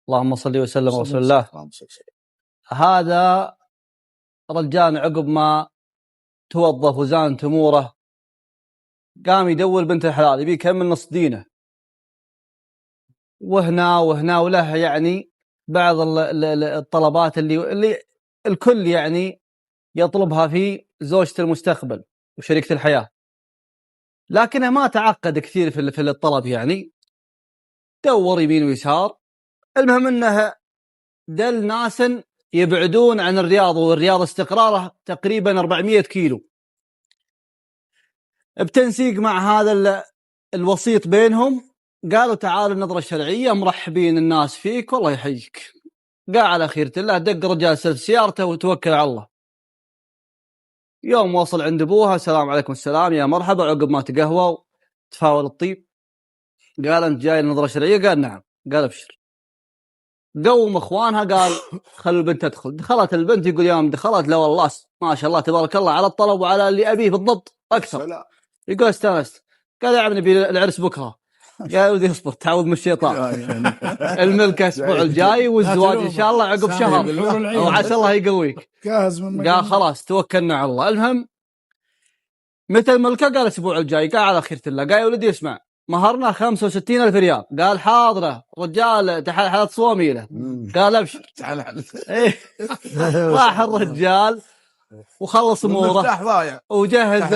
اللهم صل وسلم على رسول الله. هذا رجال عقب ما توظف وزان تموره قام يدور بنت الحلال يبي يكمل نص دينه، وهنا وله يعني بعض الطلبات اللي الكل يعني يطلبها في زوجة المستقبل وشريكة الحياة، لكنه ما تعقد كثير في الطلب، يعني دور يمين ويسار. المهم انه دل ناس يبعدون عن الرياض، والرياض استقراره تقريبا 400 كيلو، بتنسيق مع هذا الوسيط بينهم. قالوا تعالوا النظرة الشرعية، مرحبين الناس فيك والله يحييك. قاع على خيرة الله، دق رجال سلف سيارته وتوكل على الله. يوم وصل عند ابوها، السلام عليكم. السلام، يا مرحبا. عقب ما تقهوى وتفاول الطيب قال انت جاي النظرة الشرعية؟ قال نعم. قال ابشر. قوم اخوانها، قال خلوا البنت تدخل. دخلت البنت، يقول يوم دخلت لا والله ما شاء الله تبارك الله على الطلب وعلى اللي ابيه بالضبط اكثر. يقول استانست. قال يا ابني العرس بكره. يا ولدي اصبر، تعوذ من الشيطان. الملكه الاسبوع الجاي والزواج ان شاء الله عقب شهر، وعسى الله يقويك. قال خلاص توكلنا على الله. المهم متى الملكه؟ قال الاسبوع الجاي. قال على خيرة الله. قال يا ولدي اسمع، مهرنا 65,000 ريال. قال حاضره رجال تحل صوميله. قال ابشر. راح الرجال وخلص اموره وجهز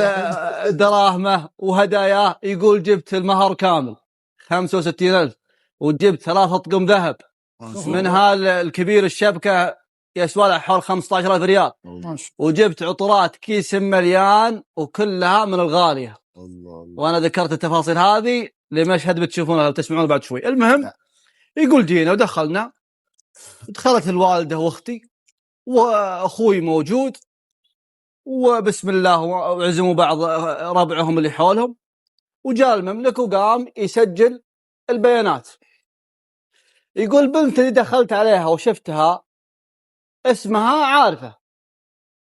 دراهمه وهداياه. يقول جبت المهر كامل 65,000، وجبت 3 أطقم ذهب، منها الكبير الشبكه يسوى حول 15,000 ريال، وجبت عطرات كيس مليان وكلها من الغاليه. وانا ذكرت التفاصيل هذه لمشهد بتشوفونه تسمعونه بعد شوي. المهم يقول جينا ودخلنا، دخلت الوالده واختي واخوي موجود، وبسم الله وعزموا بعض ربعهم اللي حولهم، وجاء المملك وقام يسجل البيانات. يقول بنت اللي دخلت عليها وشفتها اسمها عارفة.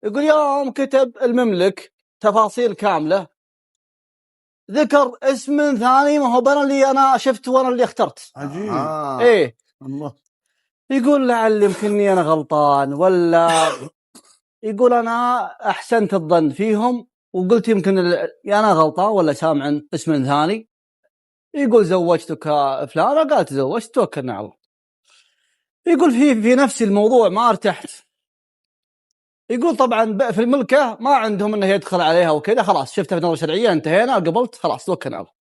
يقول يوم كتب المملك تفاصيل كاملة ذكر اسم ثاني ما هو أنا اللي أنا شفته وأنا اللي اخترت. عجيب. إيه الله. يقول لعل يمكنني أنا غلطان، ولا يقول أنا أحسنت الظن فيهم وقلت يمكن أنا غلطان ولا سامع اسم ثاني. يقول زوجتك فلانة؟ قالت تزوجت، توكلنا على الله. يقول في نفس الموضوع ما ارتحت. يقول طبعا في الملكة ما عندهم انه يدخل عليها وكذا، خلاص شفتها في نظرة شرعية انتهينا، قبلت خلاص توكلنا على الله.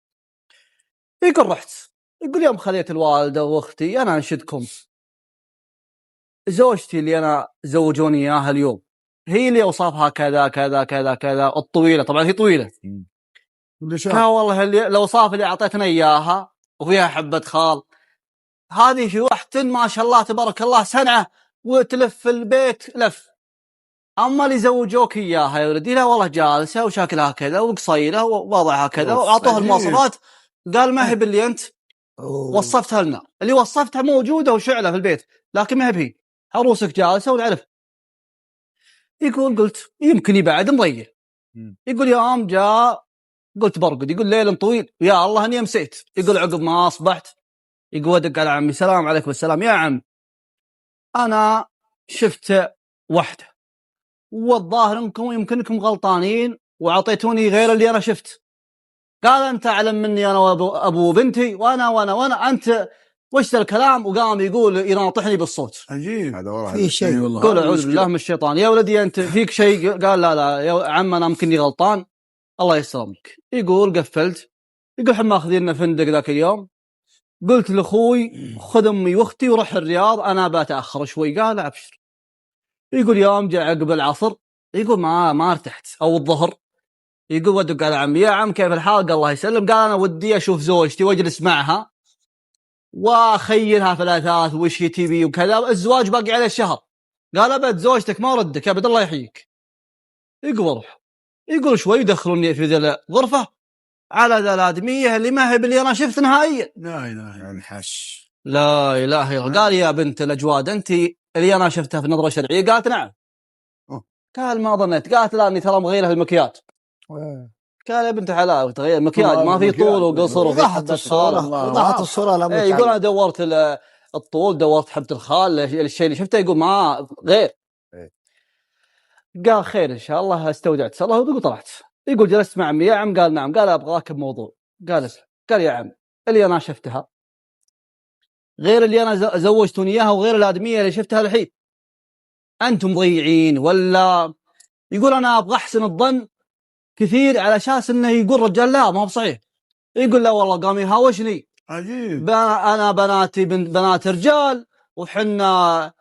يقول رحت. يقول يوم خليت الوالدة واختي، انا انشدكم زوجتي اللي انا زوجوني اياها اليوم هي اللي اوصافها كذا كذا كذا كذا، الطويلة طبعا هي طويلة. لا والله الاوصاف اللي اعطيتنا اياها وفيها حبة خال، هذه في واحدة ما شاء الله تبارك الله سنعة وتلف البيت لف. أما اللي زوجوك إياها يا ولدي لا والله جالسة وشكلها كذا وقصيرة ووضعها كذا، وأعطوها المواصفات. قال ما هي باللي أنت وصفتها لنا، اللي وصفتها موجودة وشعلة في البيت، لكن ما هي بهي، عروسك جالسة ونعرف. يقول قلت يمكن يبعد مضيع. يقول يوم جاء قلت برقد. يقول ليل طويل يا الله أني أمسيت. يقول عقب ما أصبحت يقول ودق على عمي، السلام عليكم. السلام يا عم، أنا شفت واحدة والظاهر انكم يمكنكم غلطانين وعطيتوني غير اللي أنا شفت. قال أنت أعلم مني أنا وأبو بنتي وأنا أنت وش الكلام. وقام يقول يناطحني بالصوت. عجيب. في شيء والله. قول أعوذ بالله من الشيطان. يا ولدي أنت فيك شيء؟ قال لا يا عم أنا يمكنني غلطان، الله يسلمك. يقول قفلت. يقول حنا ماخذين فندق ذاك اليوم. قلت لأخوي خذ أمي وأختي وروح الرياض، أنا بتأخر شوي. قال أبشر. يقول يوم جاء عقب العصر، يقول ما ارتحت أو الظهر. يقول ودق على عمي، يا عم كيف الحال؟ قال الله يسلم. قال أنا ودي أشوف زوجتي واجلس معها وأخيلها في الأثاث وش تبي وكذا، الزواج باقي عليه الشهر. قال أبد زوجتك ما ردك أبد الله يحييك. يقول روح. يقول شوي يدخلوني في ذا الغرفة على ذا الآدمية اللي ما هي باللي أنا شفت نهائيا. لا إله الحش. لا إله إلا الله. قال يا بنت الأجواد أنت اللي أنا شفتها في نظرة شرعية؟ قالت نعم. قال ما ظنيت. قالت لا أني ترى مغيرة المكياج. قال يا بنت حلال تغير مكياج ما في طول وقصر وفي وضحت الصورة. وضحت الصورة. يقول أنا دورت الطول دورت حبة الخال الشيء اللي شفته يقول ما غير. قال خير إن شاء الله استودعت صلاه وطلعت. يقول جلست مع عمي. يا عم قال نعم. قال أبغاك بموضوع. قال يا عم اللي أنا شفتها غير اللي أنا زوجتني إياها وغير الآدمية اللي شفتها الحين. أنتم مضيعين ولا؟ يقول أنا أبغى أحسن الظن كثير على أساس إنه يقول رجال لا ما هو صحيح. يقول لا والله قام يهاوشني. عجيب. أنا بناتي بنات رجال وحنا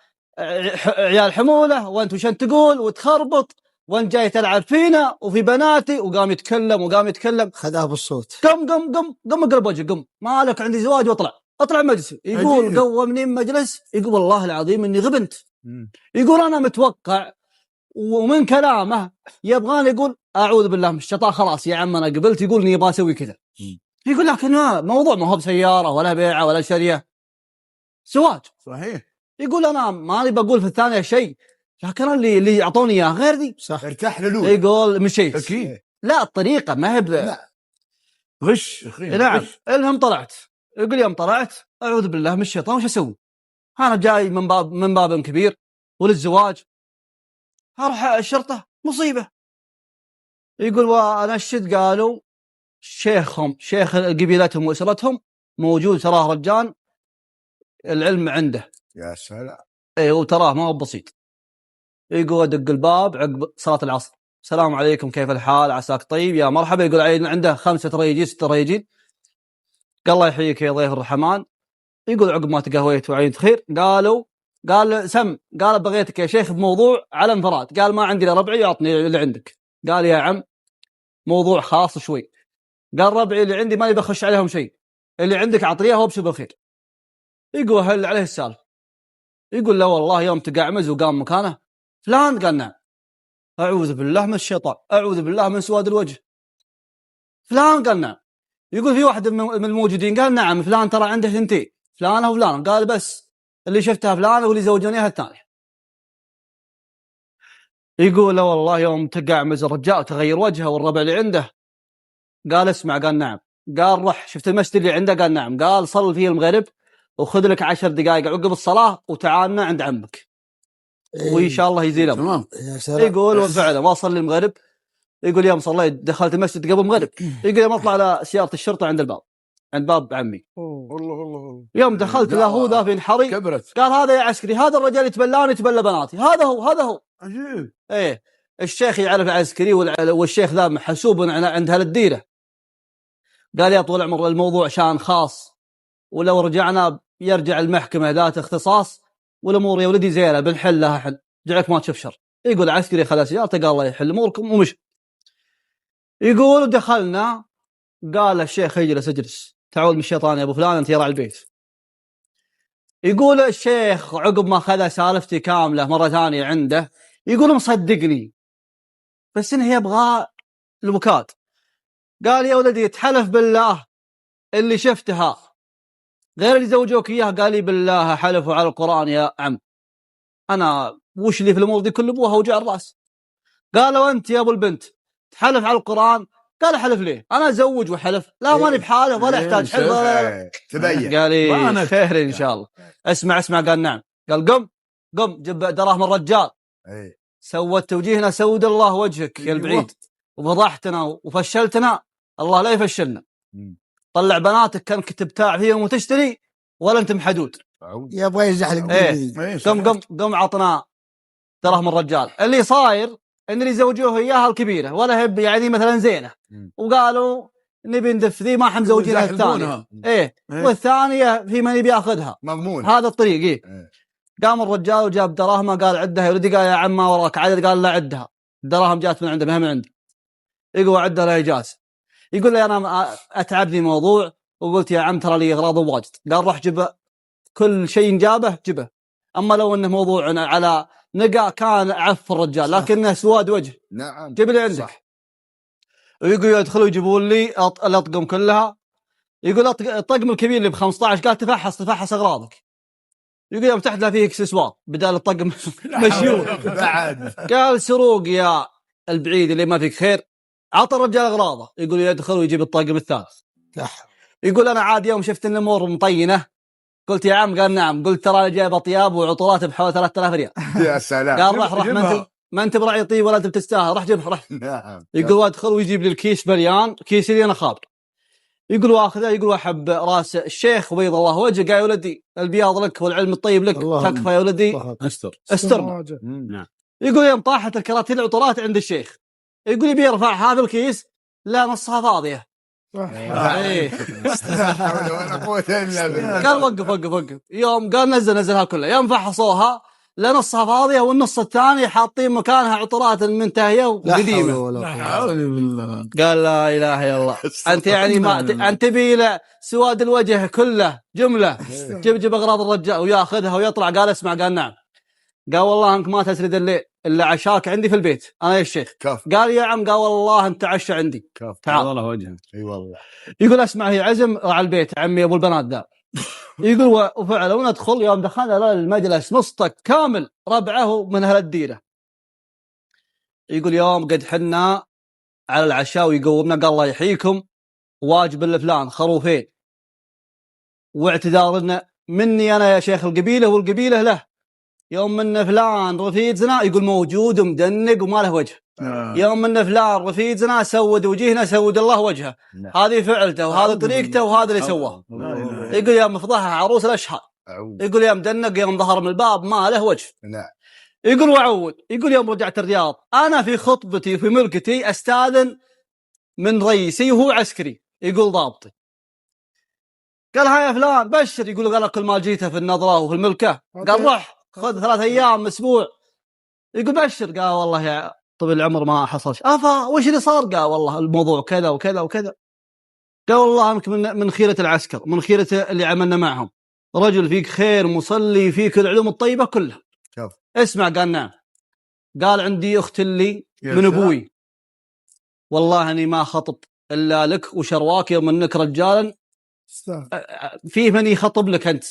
عيال حمولة وأنت وش أنت تقول وتخربط وأنت جاي تلعب فينا وفي بناتي. وقام يتكلم خذها بالصوت. قم اقلب وجهك قم ما لك عندي زواج اطلع مجلس. يقول قومني مجلس. يقول والله العظيم إني غبنت. يقول أنا متوقع ومن كلامه يبغاني يقول أعوذ بالله من الشيطان خلاص يا عم أنا قبلت. يقول إني أبغى أسوي كذا. يقول لكن موضوع ما هو بسيارة ولا بيعة ولا شرية زواج صحيح. يقول أنا ماني بقول في الثانية شيء لكن اللي أعطوني إياه غير دي. صح. ارتاح للول. يقول مشيت. أكيد. لا الطريقة ما هي لا غش أخي. نعم. المهم طلعت. يقول يوم طلعت أعوذ بالله من الشيطان وش أسوي؟ أنا جاي من باب كبير وللزواج أروح الشرطة مصيبة. يقول وأنا الشد قالوا شيخ قبيلتهم وأسرتهم موجود تراه رجال العلم عنده. يا سلام. ايه وتراه ما هو بسيط. يقول ادق الباب عقب صلاة العصر. السلام عليكم كيف الحال عساك طيب يا مرحبا. يقول عيد عنده 5 ريجين 6 ريجين. قال الله يحييك يا ضيف الرحمن. يقول عقب ما تقهويت وعيد خير قال سم. قال بغيتك يا شيخ بموضوع على انفراد. قال ما عندي الا ربعي يعطني اللي عندك. قال يا عم موضوع خاص شوي. قال ربعي اللي عندي ماني بخش عليهم شيء اللي عندك اعطيه هو بشبه بالخير. يقول هل عليه السالفه. يقول لا والله يوم تقعمز وقام مكانه فلان. قال نعم. أعوذ بالله من الشيطان أعوذ بالله من سواد الوجه. فلان. قال نعم. يقول في واحد من الموجودين قال نعم فلان ترى عنده 2 فلانة وفلان. قال بس اللي شفتها فلانة واللي زوجونيها الثانية. يقول لا والله يوم تقعمز الرجال تغير وجهه والربع اللي عنده. قال اسمع. قال نعم. قال روح شفت المسجد اللي عنده. قال نعم. قال صل فيه المغرب وخذ لك 10 دقائق عقب الصلاة وتعالنا عند عمك وإن شاء الله يزيل أمر. يقول وفعلا وصل للمغرب. يقول يوم صليت دخلت المسجد قبل المغرب. يقول يوم أطلع على سيارة الشرطة عند الباب عند باب عمي. الله. يوم دخلت له ذا في الحري كبرت. قال هذا يا عسكري هذا الرجال يتبلاني يتبلى بناتي. هذا هو. عجيب. ايه الشيخ يعرف العسكري والشيخ ذا محسوب عند اهل الديره. قال يا طول عمر الموضوع شان خاص ولو رجعنا يرجع المحكمة ذات اختصاص والأمور يا ولدي زينة بنحلها حل جعلك ما تشوف شر. يقول عسكري خلى سيارته قال الله يحل أموركم ومش. يقول دخلنا قال الشيخ اجلس تعود من الشيطان يا أبو فلان أنت يرى البيت. يقول الشيخ عقب ما خذ سالفتي كاملة مرة ثانية عنده يقول مصدقني بس إنه يبغى المكات. قال يا ولدي تحلف بالله اللي شفتها غير اللي زوجوك إياه. قال لي بالله حلفوا على القرآن يا عم أنا وش اللي في الأمور دي كل أبوها وجع الرأس. قال وأنت يا أبو البنت تحلف على القرآن. قال حلف ليه أنا أزوج وحلف لا ماني بحاله ولا أحتاج حلف تبين. قال لي خير إن شاء الله. اسمع. قال نعم. قال قم جب دراهم الرجال. سوت توجيهنا سود الله وجهك يا البعيد وفضحتنا وفشلتنا الله لا يفشلنا. طلع بناتك كان تبتاع فيهم وتشتري ولا انت محدود يبغى يزحلق. قم عطنا دراهم الرجال. اللي صاير ان اللي زوجوه اياها الكبيره ولا هب يعني مثلا زينه وقالوا نبي ندف ذي ما حمزوجينها الثانيه والثانيه في من يبي ياخذها مضمون هذا الطريق. قام الرجال وجاب دراهم قال عدها يا ولدي. قال يا عم ما وراك عدد. قال لا عدها الدراهم جات من عنده ما من عندي. يقول عدها لا إجازة. يقول لي أنا أتعبني موضوع وقلت يا عم ترى لي أغراض واجد. قال روح جبه كل شيء جبه أما لو أنه موضوع على نقا كان عف الرجال لكنه سواد وجه. نعم جيب لي عندك صح. ويقول يدخلوا يجيبون لي الأطقم كلها. يقول الطقم الكبير اللي ب15 قال تفحص أغراضك. يقول يوم تحت لا فيه اكسسوار بدال الطقم مشيون. قال سروق يا البعيد اللي ما فيك خير. عطى الرجال أغراضه. يقول يدخل ويجيب الطاقم الثالث. يقول أنا عادي يوم شفت الأمور مطينة قلت يا عم، قال نعم. قلت ترى أنا جايب أطياب وعطورات بحوالي 3000 ريال. يا سلام. قال راح ما أنت براعي طيب ولا أنت بتستاهل، راح جيبها راح. نعم. يقول وادخل ويجيب لي الكيس مليان، كيس اللي أنا خابر. يقول واخذه، يقول واحب راس الشيخ وبيض الله وجهه. قال يا ولدي البياض لك والعلم الطيب لك، تكفى يا ولدي، استر. نعم. يقول يوم طاحت الكراتين العطورات عند الشيخ، يقول يبي يرفع هذا الكيس، لا نصها فاضيه. قال وقف. يوم قال نزلها كلها، يوم فحصوها لا نصها فاضيه، والنص الثاني حاطين مكانها عطورات منتهيه وقديمه. قال لا اله الا الله. انت يعني ما انت تبي سواد الوجه كله جمله، جيب اغراض الرجال وياخذها ويطلع. قال اسمع، قال نعم. قال والله انك ما تسرد اللي عشاك عندي في البيت انا يا الشيخ. قال يا عم، قال والله انت عشا عندي. تعال والله وجهه. اي والله. يقول اسمع، هي عزم على البيت عمي ابو البنات ذا. يقول وفعلا وندخل. يوم دخلنا المجلس نصتك كامل ربعه من اهل الديره. يقول يوم قد حنا على العشاء ويقومنا، قال الله يحييكم، واجب الفلان خروفين، واعتذارنا مني انا يا شيخ القبيله والقبيله له. يوم من فلان رفيد زنا، يقول موجود ومدنق وما له وجه. يوم من فلان رفيد زنا سود وجهنا سود الله وجهه. هذه فعلته وهذه طريقته وهذا اللي سواه. يقول يا مفضحه عروس الاشهر. يقول يا مدنق يوم ظهر من الباب ما له وجه. يقول وعود. يقول يوم رجعت الرياض انا في خطبتي وفي ملكتي استاذن من رئيسي وهو عسكري، يقول ضابطي. قال هاي يا فلان بشر. يقول قال كل ما جيته في النظره وفي الملكه، قال روح خذ 3 أيام اسبوع. يقول بشر. قال والله يا طب العمر ما حصلش. وش اللي صار؟ قال والله الموضوع كذا وكذا وكذا. قال والله انك من خيرة العسكر، من خيرة اللي عملنا معهم، رجل فيك خير مصلي فيك العلوم الطيبة كلها. اسمع. قال نعم. قال عندي اخت اللي من ابوي، والله اني ما خطب الا لك وشرواك، يوم انك رجالا فيه من يخطب لك انت.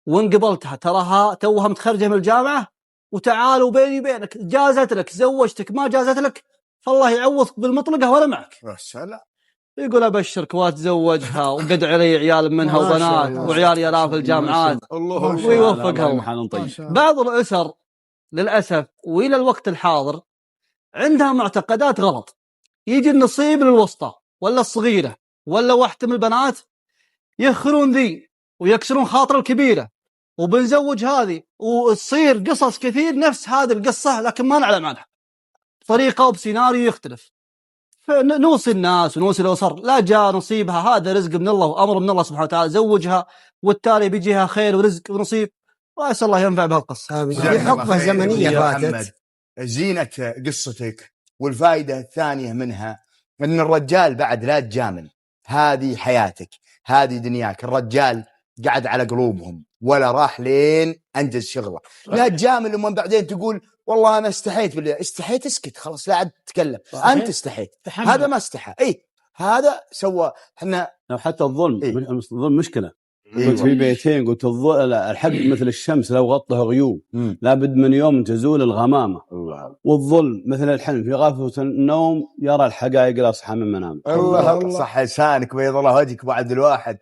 وان قبلتها تراها توها متخرجه من الجامعه، وتعالوا بيني بينك جازت لك زوجتك، ما جازت لك فالله يعوضك بالمطلقه ولا معك. يقول ابشرك واتزوجها وقد علي عيال منها وبنات وعيال يرى في الجامعات ويوفقها. بعض الاسر للاسف والى الوقت الحاضر عندها معتقدات غلط. يجي النصيب للوسطى ولا الصغيره ولا واحده من البنات، يخرون ذي ويكسرون خاطر الكبيره، وبنزوج هذه وتصير قصص كثير نفس هذه القصة، لكن ما نعلم عنها طريقة وبسيناريو يختلف. فنوصي الناس ونوصي الأسر لا جاء نصيبها، هذا رزق من الله وأمر من الله سبحانه وتعالى، زوجها والتالي بيجيها خير ورزق ونصيب، وأسأل الله ينفع بهالقصة. في حقبة زمنية فاتت. زينة قصتك والفائدة الثانية منها أن الرجال بعد لا تجامل، هذه حياتك، هذه دنياك. الرجال قعد على قلوبهم ولا راح لين أنجز شغله. لا تجامل ومن بعدين تقول والله أنا استحيت. بالله استحيت اسكت خلاص لا عاد تتكلم. أنت استحيت، هذا ما استحى. هذا سوى. احنا لو حتى الظلم الظلم مشكلة. قلت في بيتين، قلت الحق مثل الشمس لو غطه غيوم لابد من يوم تزول الغمامة. والظلم مثل الحلم في غفوة النوم يرى الحقائق لا أصحى من منام. الله صح لسانك بيض الله وجهك بعد الواحد.